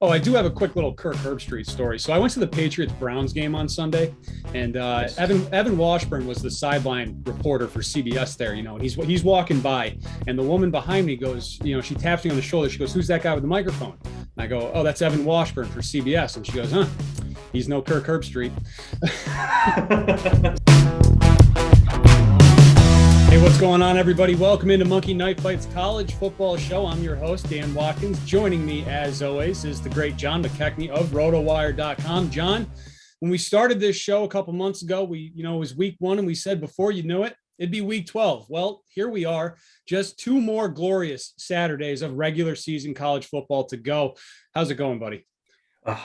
Oh, I do have a quick little Kirk Herbstreit story. So I went to the Patriots-Browns game on Sunday, and Nice. Evan Washburn was the sideline reporter for CBS there. And he's walking by, and the woman behind me goes, she taps me on the shoulder. She goes, "Who's that guy with the microphone?" And I go, "Oh, that's Evan Washburn for CBS." And she goes, "Huh, he's no Kirk Herbstreit." Hey, what's going on, everybody? Welcome into Monkey Knife Fights College Football Show. I'm your host, Dan Watkins. Joining me, as always, is the great John McKechnie of Rotowire.com. John, when we started this show a couple months ago, it was week 1, and we said before you knew it, it'd be week 12. Well, here we are, just 2 more glorious Saturdays of regular season college football to go. How's it going, buddy?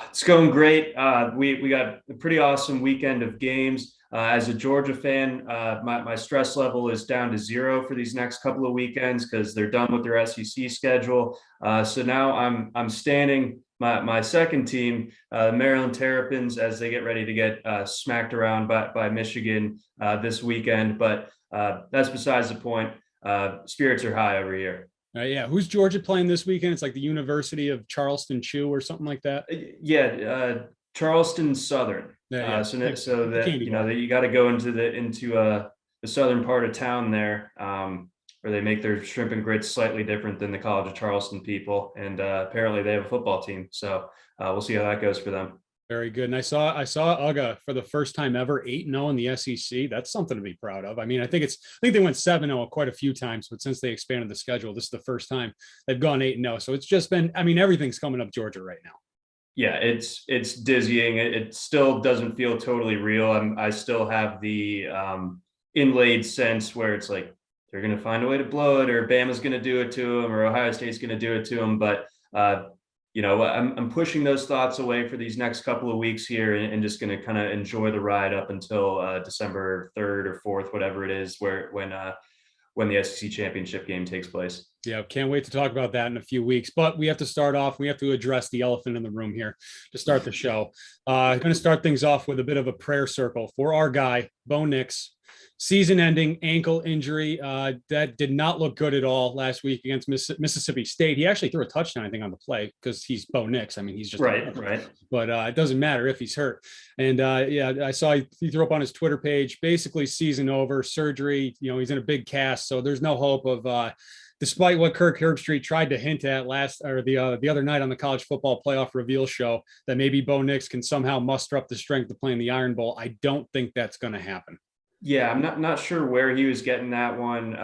It's going great. We got a pretty awesome weekend of games. As a Georgia fan, my stress level is down to 0 for these next couple of weekends because they're done with their SEC schedule. So now I'm standing my second team, Maryland Terrapins, as they get ready to get smacked around by Michigan this weekend. But that's besides the point. Spirits are high over here. Yeah, who's Georgia playing this weekend? It's like the University of Charleston Chew or something like that. Yeah, Charleston Southern. Yeah. So that Candy bar. that you got to go into the southern part of town there, where they make their shrimp and grits slightly different than the College of Charleston people, and apparently they have a football team. So we'll see how that goes for them. Very good. And I saw UGA for the first time ever 8-0 in the SEC. That's something to be proud of. I mean, I think they went 7-0 quite a few times, but since they expanded the schedule, this is the first time they've gone 8-0. So it's just been, I mean, everything's coming up Georgia right now. Yeah, it's dizzying. It still doesn't feel totally real. I still have the inlaid sense where it's like they're going to find a way to blow it, or Bama's going to do it to them, or Ohio State's going to do it to them. But I'm pushing those thoughts away for these next couple of weeks here, and just going to kind of enjoy the ride up until December 3rd or 4th, whatever it is, when the SEC championship game takes place. Yeah, can't wait to talk about that in a few weeks. But we have to address the elephant in the room here to start the show. I'm going to start things off with a bit of a prayer circle for our guy, Bo Nix. Season-ending ankle injury that did not look good at all last week against Mississippi State. He actually threw a touchdown, I think, on the play because he's Bo Nix. I mean, he's just right. But it doesn't matter if he's hurt. And I saw he threw up on his Twitter page, basically season over, surgery. He's in a big cast, so there's no hope of. Despite what Kirk Herbstreit tried to hint at the other night on the college football playoff reveal show, that maybe Bo Nix can somehow muster up the strength to play in the Iron Bowl, I don't think that's going to happen. Yeah, I'm not sure where he was getting that one.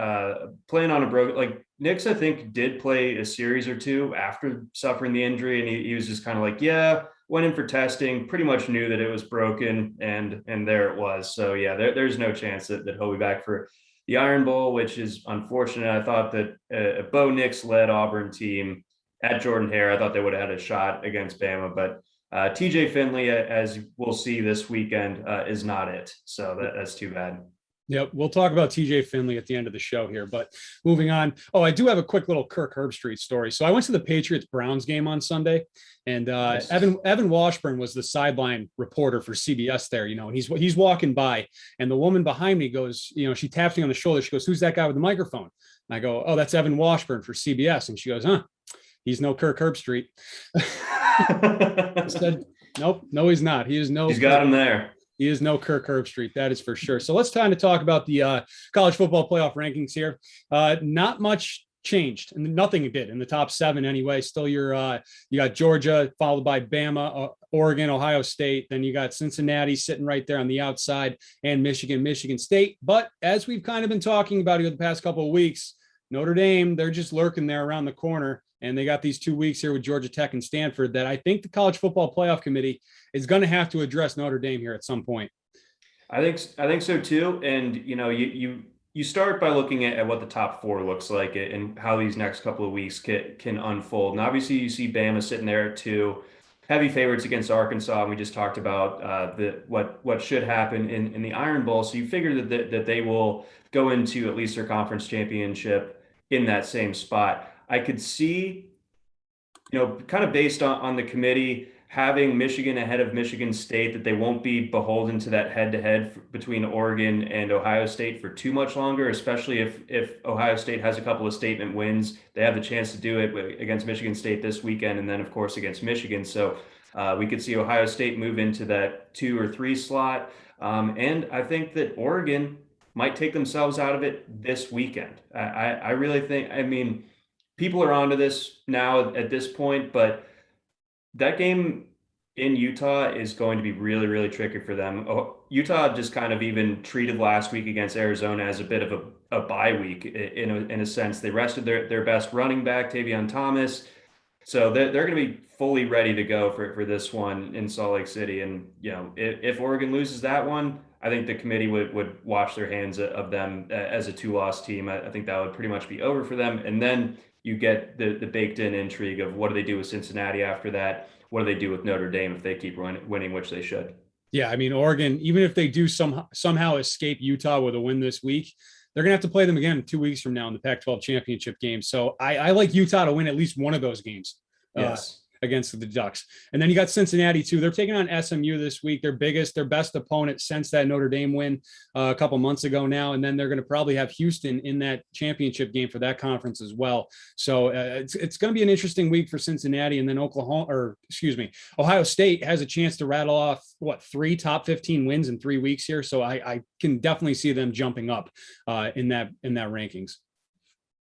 Playing on a broken, like Nix, I think did play a series or 2 after suffering the injury, and he was just kind of like, yeah, went in for testing, pretty much knew that it was broken, and there it was. So yeah, there's no chance that he'll be back for the Iron Bowl, which is unfortunate. I thought that a Bo Nix led Auburn team at Jordan-Hare, I thought they would have had a shot against Bama, but TJ Finley, as we'll see this weekend, is not it. So that's too bad. Yep, we'll talk about TJ Finley at the end of the show here, but moving on. Oh, I do have a quick little Kirk Herbstreit story. So I went to the Patriots-Browns game on Sunday, and Nice. Evan Washburn was the sideline reporter for CBS there. And he's walking by, and the woman behind me goes, she taps me on the shoulder. She goes, "Who's that guy with the microphone?" And I go, "Oh, that's Evan Washburn for CBS." And she goes, "Huh, he's no Kirk Herbstreit." I said, "Nope, no, he's not. He's got him there. He is no Kirk Herbstreit, that is for sure." So let's time to talk about the college football playoff rankings here. Not much changed, and nothing did in the top 7 anyway. Still, you got Georgia followed by Bama, Oregon, Ohio State. Then you got Cincinnati sitting right there on the outside, and Michigan State. But as we've kind of been talking about here the past couple of weeks, Notre Dame, they're just lurking there around the corner. And they got these 2 weeks here with Georgia Tech and Stanford that I think the College Football Playoff Committee is going to have to address Notre Dame here at some point. I think so too. And you start by looking at what the top 4 looks like and how these next couple of weeks can unfold. And obviously you see Bama sitting there at 2, heavy favorites against Arkansas. And we just talked about what should happen in the Iron Bowl. So you figure that they will go into at least their conference championship in that same spot. I could see, kind of based on the committee, having Michigan ahead of Michigan State, that they won't be beholden to that head-to-head between Oregon and Ohio State for too much longer, especially if Ohio State has a couple of statement wins. They have the chance to do it against Michigan State this weekend, and then of course against Michigan. So we could see Ohio State move into that 2 or 3 slot. And I think that Oregon might take themselves out of it this weekend. I really think, I mean, people are onto this now at this point, but that game in Utah is going to be really, really tricky for them. Utah just kind of even treated last week against Arizona as a bit of a bye week in a sense. They rested their best running back, Tavion Thomas. So they're going to be fully ready to go for this one in Salt Lake City. And, you know, if Oregon loses that one, I think the committee would wash their hands of them as a 2-loss team. I think that would pretty much be over for them. And then you get the baked in intrigue of what do they do with Cincinnati after that? What do they do with Notre Dame if they keep winning, which they should? Yeah, I mean, Oregon, even if they do somehow escape Utah with a win this week, they're going to have to play them again 2 weeks from now in the Pac-12 championship game. So I like Utah to win at least one of those games. Yes. Against the Ducks. And then you got Cincinnati too. They're taking on SMU this week, their best opponent since that Notre Dame win a couple months ago now. And then they're going to probably have Houston in that championship game for that conference as well. So it's going to be an interesting week for Cincinnati. And then Ohio State has a chance to rattle off 3 top 15 wins in 3 weeks here. So I can definitely see them jumping up in that rankings.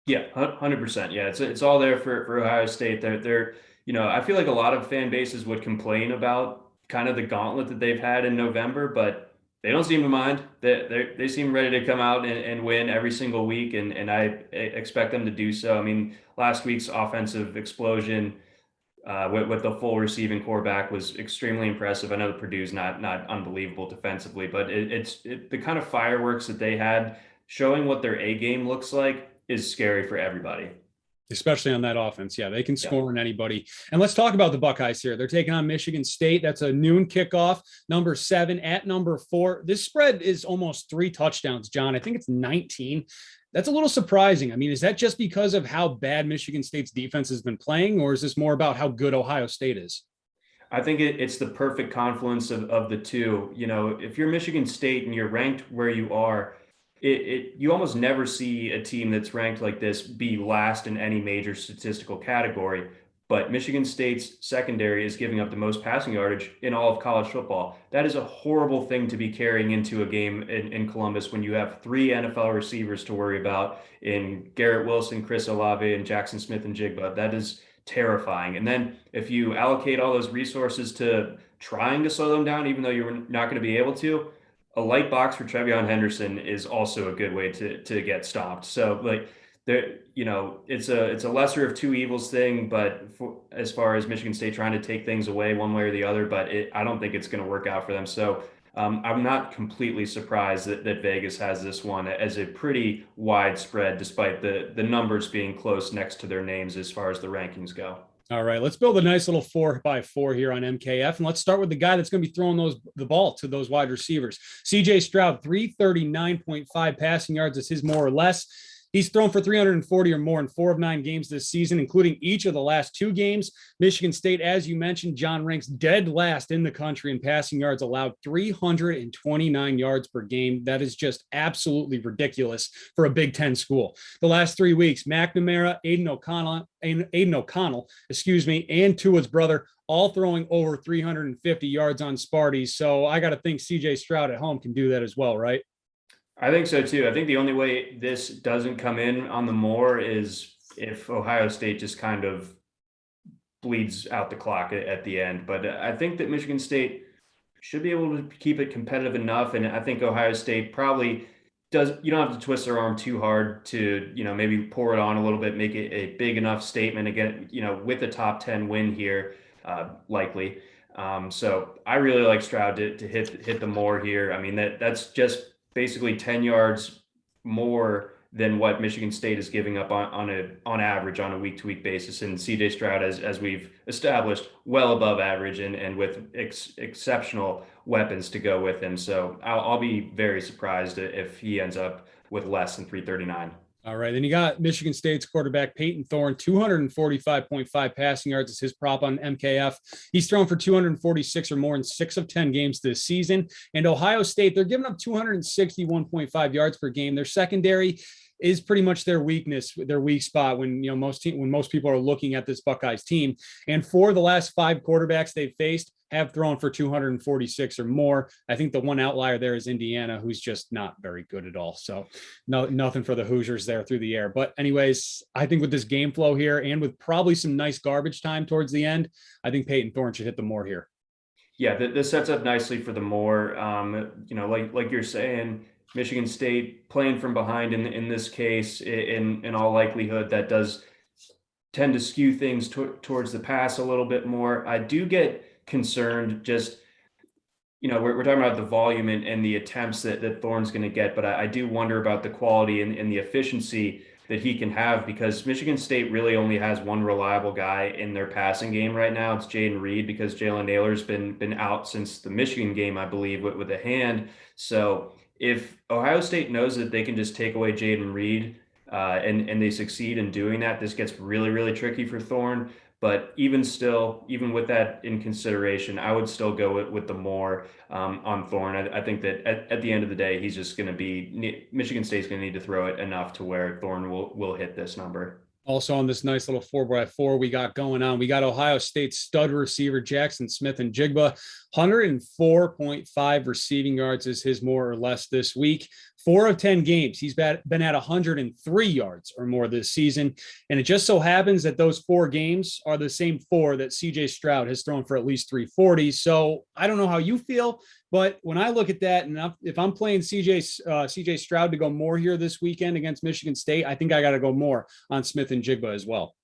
Yeah, 100%. Yeah, it's all there for Ohio State. They're you know, I feel like a lot of fan bases would complain about kind of the gauntlet that they've had in November, but they don't seem to mind. They seem ready to come out and win every single week, and I expect them to do so. I mean, last week's offensive explosion with the full receiving core back was extremely impressive. I know that Purdue's not unbelievable defensively, but it's the kind of fireworks that they had showing what their A game looks like is scary for everybody. Especially on that offense. Yeah, they can score on anybody. And let's talk about the Buckeyes here. They're taking on Michigan State. That's a noon kickoff, number 7 at number 4. This spread is almost 3 touchdowns, John. I think it's 19. That's a little surprising. I mean, is that just because of how bad Michigan State's defense has been playing, or is this more about how good Ohio State is? I think it's the perfect confluence of the two. You know, if you're Michigan State and you're ranked where you are, you almost never see a team that's ranked like this be last in any major statistical category. But Michigan State's secondary is giving up the most passing yardage in all of college football. That is a horrible thing to be carrying into a game in Columbus when you have 3 NFL receivers to worry about in Garrett Wilson, Chris Olave, and Jackson Smith-Njigba. That is terrifying. And then if you allocate all those resources to trying to slow them down, even though you're not going to be able to, a light box for Trevion Henderson is also a good way to get stopped. So like there, you know, it's a lesser of two evils thing, but as far as Michigan State trying to take things away one way or the other, but I don't think it's going to work out for them. So I'm not completely surprised that Vegas has this one as a pretty wide spread, despite the numbers being close next to their names as far as the rankings go. All right, let's build a nice little 4x4 here on MKF. And let's start with the guy that's going to be throwing the ball to those wide receivers. CJ Stroud, 339.5 passing yards is his more or less. He's thrown for 340 or more in 4 of 9 games this season, including each of the last 2 games. Michigan State, as you mentioned, John, ranks dead last in the country in passing yards allowed, 329 yards per game. That is just absolutely ridiculous for a Big Ten school. The last 3 weeks, McNamara, Aiden O'Connell, and Tua's brother, all throwing over 350 yards on Sparties. So I got to think CJ Stroud at home can do that as well, right? I think so too. I think the only way this doesn't come in on the more is if Ohio State just kind of bleeds out the clock at the end. But I think that Michigan State should be able to keep it competitive enough. And I think Ohio State probably does. You don't have to twist their arm too hard to, you know, maybe pour it on a little bit, make it a big enough statement again, you know, with a top 10 win here, likely. So I really like Stroud to hit the more here. I mean, that's just basically 10 yards more than what Michigan State is giving up on average on a week-to-week basis. And CJ Stroud, as we've established, well above average and with exceptional weapons to go with him. So I'll be very surprised if he ends up with less than 339. All right. Then you got Michigan State's quarterback, Peyton Thorne, 245.5 passing yards is his prop on MKF. He's thrown for 246 or more in 6 of 10 games this season. And Ohio State, they're giving up 261.5 yards per game. Their secondary is pretty much their weakness, their weak spot when most people are looking at this Buckeyes team. And for the last 5 quarterbacks they've faced have thrown for 246 or more. I think the one outlier there is Indiana, who's just not very good at all. So nothing for the Hoosiers there through the air. But anyways, I think with this game flow here and with probably some nice garbage time towards the end, I think Peyton Thorne should hit the more here. Yeah, this sets up nicely for the more. Like you're saying, Michigan State playing from behind in this case, in all likelihood, that does tend to skew things towards the pass a little bit more. I do get concerned just, we're talking about the volume and the attempts that Thorne's going to get, but I do wonder about the quality and the efficiency that he can have, because Michigan State really only has one reliable guy in their passing game right now. It's Jaden Reed, because Jalen Naylor's been out since the Michigan game, I believe, with a hand. So if Ohio State knows that they can just take away Jaden Reed and they succeed in doing that, this gets really, really tricky for Thorne. But even with that in consideration, I would still go with the more on Thorne. I think that at the end of the day, he's just going to be, Michigan State's going to need to throw it enough to where Thorne will hit this number. Also on this nice little 4x4 we got going on, we got Ohio State stud receiver Jackson Smith-Njigba, 104.5 receiving yards is his more or less this week. 4 of 10 games, he's been at 103 yards or more this season. And it just so happens that those 4 games are the same 4 that CJ Stroud has thrown for at least 340. So I don't know how you feel, but when I look at that, and if I'm playing CJ Stroud to go more here this weekend against Michigan State, I think I got to go more on Smith-Njigba as well.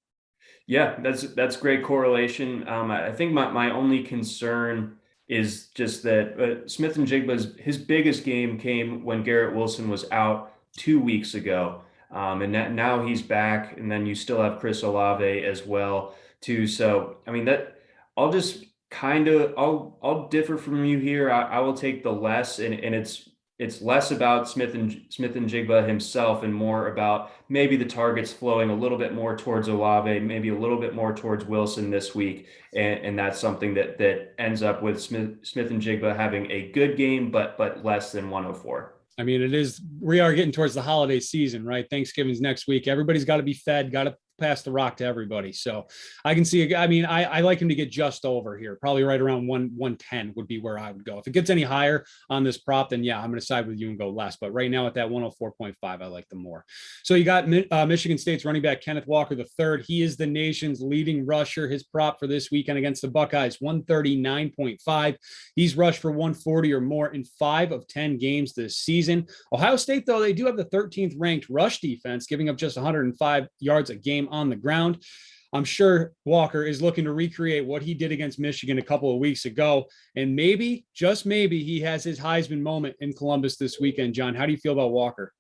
Yeah, that's great correlation. I think my only concern is just that Smith-Njigba's his biggest game came when Garrett Wilson was out 2 weeks ago. And now he's back, and then you still have Chris Olave as well too. So, I mean, that I'll just I'll differ from you here. I will take the less, and it's less about Smith-Njigba himself and more about maybe the targets flowing a little bit more towards Olave, maybe a little bit more towards Wilson this week. And that's something that ends up with Smith-Njigba having a good game, but less than 104. I mean, we are getting towards the holiday season, right? Thanksgiving's next week. Everybody's got to be fed, got to pass the rock to everybody. So I can see, I like him to get just over here, probably right around 110 would be where I would go. If it gets any higher on this prop, then yeah, I'm going to side with you and go less. But right now at that 104.5, I like them more. So you got Michigan State's running back, Kenneth Walker III. He is the nation's leading rusher. His prop for this weekend against the Buckeyes, 139.5. He's rushed for 140 or more in 5 of 10 games this season. Ohio State, though, they do have the 13th ranked rush defense, giving up just 105 yards a game on the ground. I'm sure Walker is looking to recreate what he did against Michigan a couple of weeks ago. And maybe, just maybe, he has his Heisman moment in Columbus this weekend. John, how do you feel about Walker?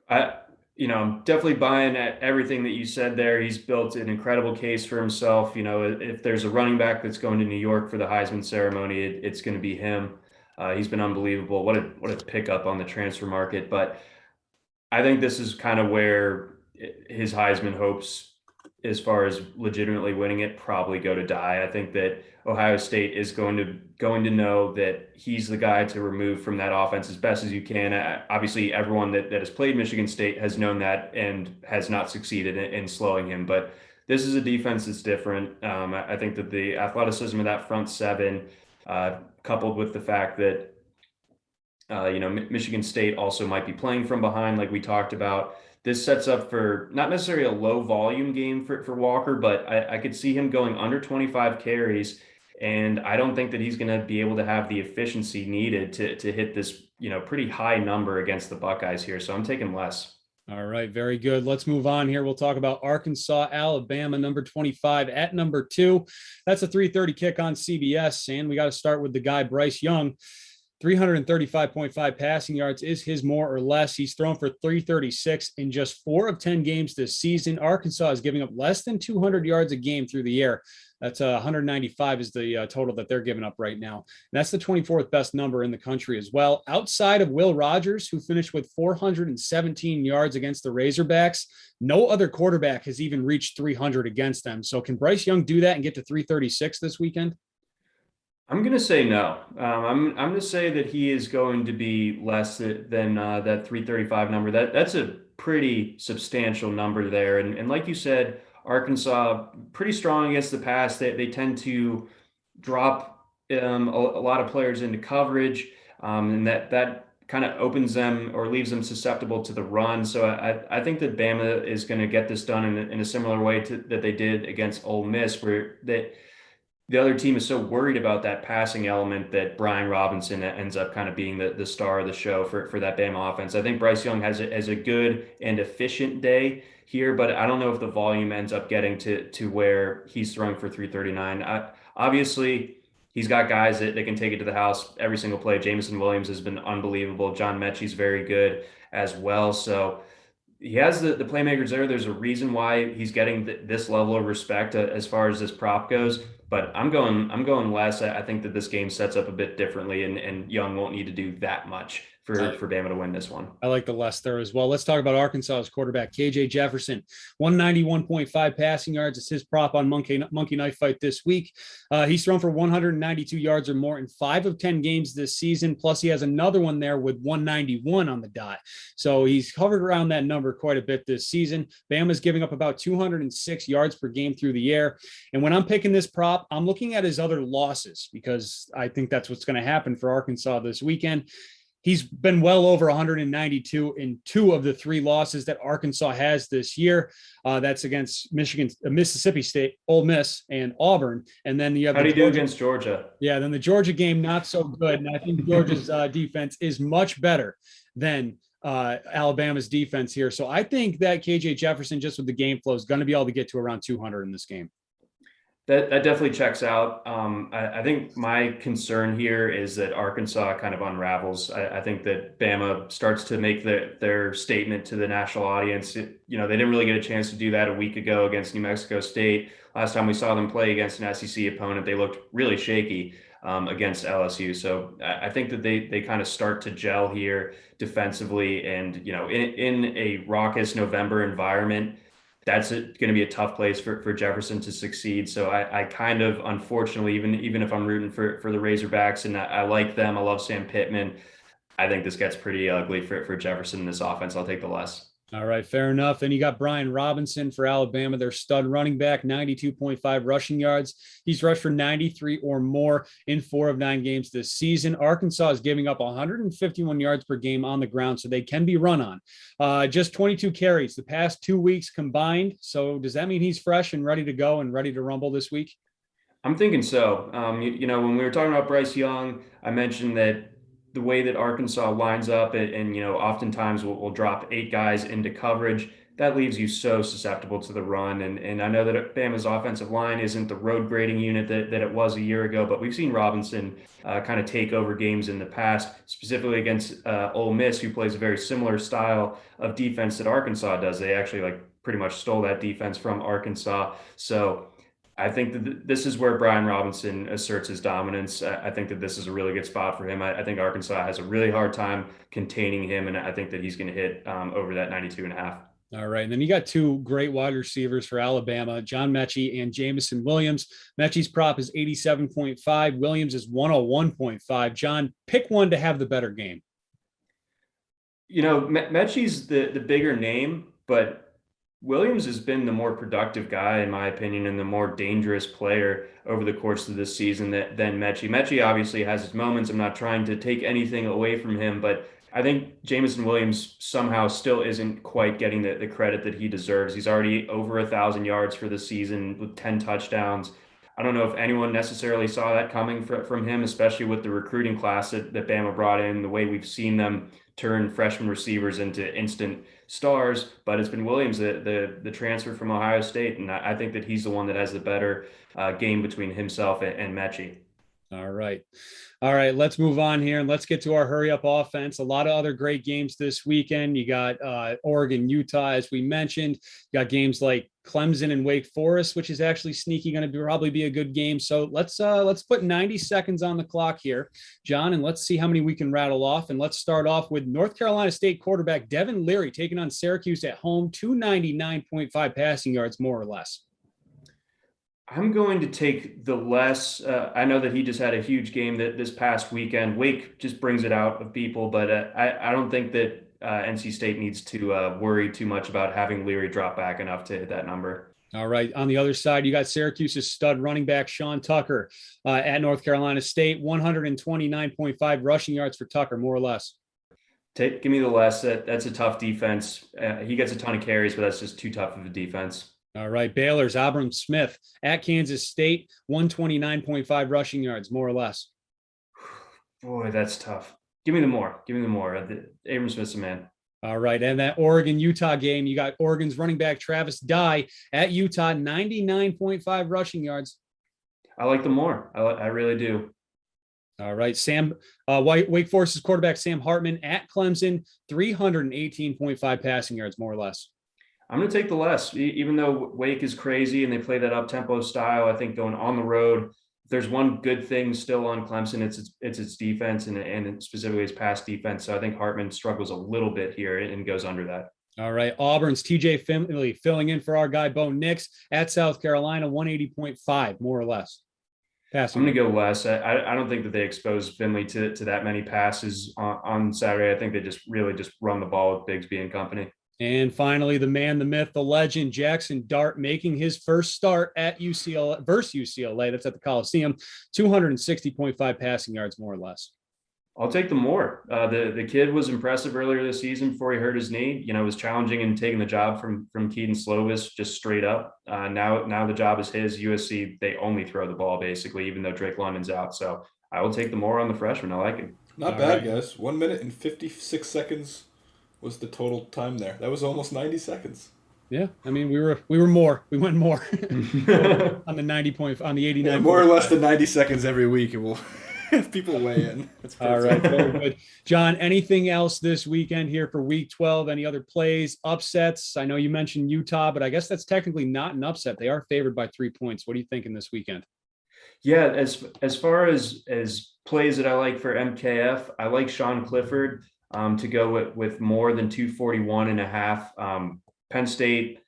I'm definitely buying at everything that you said there. He's built an incredible case for himself. If there's a running back that's going to New York for the Heisman ceremony, it's going to be him. He's been unbelievable. What a pickup on the transfer market. But I think this is kind of where his Heisman hopes, as far as legitimately winning it, probably go to die. I think that Ohio State is going to know that he's the guy to remove from that offense as best as you can. Obviously, everyone that has played Michigan State has known that and has not succeeded in slowing him. But this is a defense that's different. I think that the athleticism of that front seven, coupled with the fact that Michigan State also might be playing from behind, like we talked about. This sets up for not necessarily a low volume game for Walker, but I could see him going under 25 carries. And I don't think that he's going to be able to have the efficiency needed to hit this, pretty high number against the Buckeyes here. So I'm taking less. All right, very good. Let's move on here. We'll talk about Arkansas, Alabama, number 25 at number 2. That's a 3:30 kick on CBS. And we got to start with the guy, Bryce Young. 335.5 passing yards is his more or less. He's thrown for 336 in just 4 of 10 games this season. Arkansas is giving up less than 200 yards a game through the air. That's 195 is the total that they're giving up right now. And that's the 24th best number in the country as well. Outside of Will Rogers, who finished with 417 yards against the Razorbacks, no other quarterback has even reached 300 against them. So can Bryce Young do that and get to 336 this weekend? I'm going to say no. I'm going to say that he is going to be less than that 335 number. That's a pretty substantial number there. And like you said, Arkansas pretty strong against the pass. They tend to drop a lot of players into coverage, and that kind of opens them or leaves them susceptible to the run. So I think that Bama is going to get this done in a similar way that they did against Ole Miss, where the other team is so worried about that passing element that Brian Robinson ends up kind of being the star of the show for that Bama offense. I think Bryce Young has a good and efficient day here, but I don't know if the volume ends up getting to where he's throwing for 339. Obviously, he's got guys that can take it to the house every single play. Jameson Williams has been unbelievable. John Mechie's very good as well. So he has the playmakers there. There's a reason why he's getting this level of respect as far as this prop goes. But I'm going less. I think that this game sets up a bit differently, and Young won't need to do that much for Bama to win this one. I like the less there as well. Let's talk about Arkansas's quarterback, KJ Jefferson, 191.5 passing yards. It's his prop on Monkey Knife Fight this week. He's thrown for 192 yards or more in 5 of 10 games this season. Plus, he has another one there with 191 on the dot. So he's hovered around that number quite a bit this season. Bama's giving up about 206 yards per game through the air. And when I'm picking this prop, I'm looking at his other losses because I think that's what's going to happen for Arkansas this weekend. He's been well over 192 in 2 of the 3 losses that Arkansas has this year. That's against Michigan, Mississippi State, Ole Miss, and Auburn. And then you have how do you do against Georgia? Yeah, then the Georgia game, not so good. And I think Georgia's defense is much better than Alabama's defense here. So I think that KJ Jefferson, just with the game flow, is going to be able to get to around 200 in this game. That definitely checks out. I think my concern here is that Arkansas kind of unravels. I think that Bama starts to make their statement to the national audience. They didn't really get a chance to do that a week ago against New Mexico State. Last time we saw them play against an SEC opponent, they looked really shaky against LSU. So I think that they kind of start to gel here defensively, and in a raucous November environment, that's going to be a tough place for Jefferson to succeed. So I kind of, unfortunately, even if I'm rooting for the Razorbacks and I like them, I love Sam Pittman, I think this gets pretty ugly for Jefferson in this offense. I'll take the less. All right, fair enough. Then you got Brian Robinson for Alabama, their stud running back, 92.5 rushing yards. He's rushed for 93 or more in 4 of 9 games this season. Arkansas is giving up 151 yards per game on the ground, so they can be run on. Just 22 carries the past 2 weeks combined. So does that mean he's fresh and ready to go and ready to rumble this week? I'm thinking so. When we were talking about Bryce Young, I mentioned that the way that Arkansas lines up and oftentimes we'll drop 8 guys into coverage. That leaves you so susceptible to the run. And I know that Bama's offensive line isn't the road grading unit that it was a year ago, but we've seen Robinson kind of take over games in the past, specifically against Ole Miss, who plays a very similar style of defense that Arkansas does. They actually pretty much stole that defense from Arkansas. So I think that this is where Brian Robinson asserts his dominance. I think that this is a really good spot for him. I think Arkansas has a really hard time containing him, and I think that he's going to hit over that 92.5. All right. And then you got 2 great wide receivers for Alabama, John Mechie and Jameson Williams. Mechie's prop is 87.5. Williams is 101.5. John, pick one to have the better game. Mechie's the bigger name, but Williams has been the more productive guy, in my opinion, and the more dangerous player over the course of this season than Mechie. Mechie obviously has his moments. I'm not trying to take anything away from him, but I think Jameson Williams somehow still isn't quite getting the credit that he deserves. He's already over 1,000 yards for the season with 10 touchdowns. I don't know if anyone necessarily saw that coming from him, especially with the recruiting class that Bama brought in, the way we've seen them turn freshman receivers into instant stars. But it's been Williams, the transfer from Ohio State, and I think that he's the one that has the better game between himself and Mechie. All right. All right. Let's move on here and let's get to our hurry up offense. A lot of other great games this weekend. You got Oregon, Utah, as we mentioned. You got games like Clemson and Wake Forest, which is actually sneaky going to probably be a good game. So let's put 90 seconds on the clock here, John, and let's see how many we can rattle off. And let's start off with North Carolina State quarterback Devin Leary taking on Syracuse at home, 299.5 passing yards, more or less. I'm going to take the less. I know that he just had a huge game this past weekend. Wake just brings it out of people, but I don't think that NC State needs to worry too much about having Leary drop back enough to hit that number. All right. On the other side, you got Syracuse's stud running back Sean Tucker at North Carolina State, 129.5 rushing yards for Tucker, more or less. Give me the less. That's a tough defense. He gets a ton of carries, but that's just too tough of a defense. All right. Baylor's Abram Smith at Kansas State, 129.5 rushing yards, more or less. Boy, that's tough. Give me the more. Abram Smith's a man. All right. And that Oregon-Utah game, you got Oregon's running back Travis Dye at Utah, 99.5 rushing yards. I like the more. I really do. All right. Wake Forest's quarterback Sam Hartman at Clemson, 318.5 passing yards, more or less. I'm going to take the less, even though Wake is crazy and they play that up-tempo style. I think going on the road, if there's one good thing still on Clemson, it's its defense and specifically its pass defense. So I think Hartman struggles a little bit here and goes under that. All right. Auburn's TJ Finley filling in for our guy Bo Nix at South Carolina, 180.5, more or less. Passing. I'm going to go less. I don't think that they expose Finley to that many passes on Saturday. I think they just run the ball with Bigsby and company. And finally, the man, the myth, the legend, Jackson Dart, making his first start at UCLA versus UCLA. That's at the Coliseum, 260.5 passing yards, more or less. I'll take the more. The kid was impressive earlier this season before he hurt his knee. Was challenging and taking the job from Keaton Slovis just straight up. Now the job is his. USC, they only throw the ball basically, even though Drake London's out. So I will take the more on the freshman. I like it. Not bad, guys. 1 minute and 56 seconds. Was the total time there. That was almost 90 seconds. Yeah, I mean, we were more. We went more on the 90 point, on the 89. Yeah, more or less than 90 seconds every week, and we'll have people weigh in. All right, very good. John, anything else this weekend here for Week 12? Any other plays, upsets? I know you mentioned Utah, but I guess that's technically not an upset. They are favored by 3 points. What are you thinking this weekend? Yeah, as far as plays that I like for MKF, I like Sean Clifford. To go with more than 241.5. Penn State,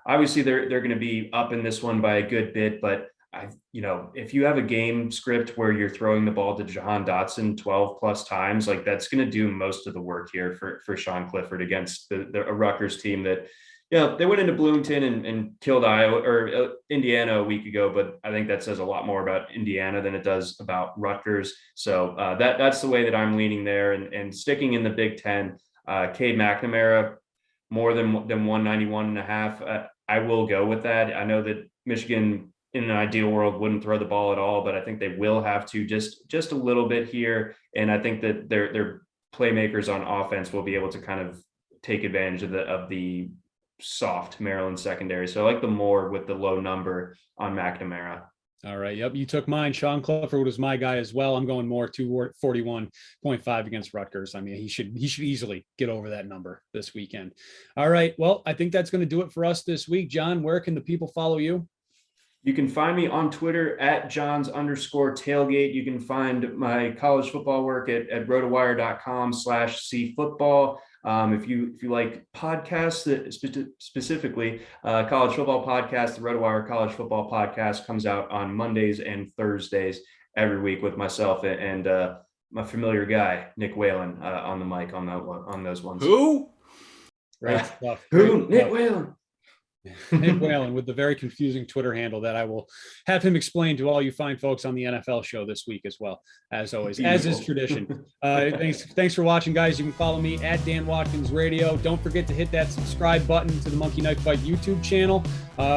obviously they're going to be up in this one by a good bit, but if you have a game script where you're throwing the ball to Jahan Dotson 12 plus times, like that's going to do most of the work here for Sean Clifford against a Rutgers team that, they went into Bloomington and killed Iowa or Indiana a week ago, but I think that says a lot more about Indiana than it does about Rutgers. So that's the way that I'm leaning there and sticking in the Big Ten. Cade McNamara, more than 191.5. I will go with that. I know that Michigan in an ideal world wouldn't throw the ball at all, but I think they will have to just a little bit here. And I think that their playmakers on offense will be able to kind of take advantage of the soft Maryland secondary. So I like the more with the low number on McNamara. All right. Yep. You took mine. Sean Clifford was my guy as well. I'm going more to 41.5 against Rutgers. I mean, he should easily get over that number this weekend. All right. Well, I think that's going to do it for us this week. John, where can the people follow you? You can find me on Twitter at Johns_tailgate. You can find my college football work at rotowire.com/cfootball. If you like podcasts, specifically college football podcast, the Rotowire College Football Podcast comes out on Mondays and Thursdays every week with myself and my familiar guy Nick Whalen on the mic on those ones. Who? Great stuff. Who? Nick Whalen. Nick Whalen with the very confusing Twitter handle that I will have him explain to all you fine folks on the NFL show this week as well, as always, as is tradition. Thanks for watching, guys. You can follow me at Dan Watkins Radio. Don't forget to hit that subscribe button to the Monkey Knife Fight YouTube channel.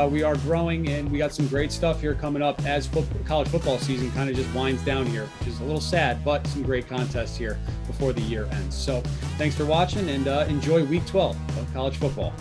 We are growing and we got some great stuff here coming up as college football season kind of just winds down here, which is a little sad, but some great contests here before the year ends. So thanks for watching and enjoy week 12 of college football.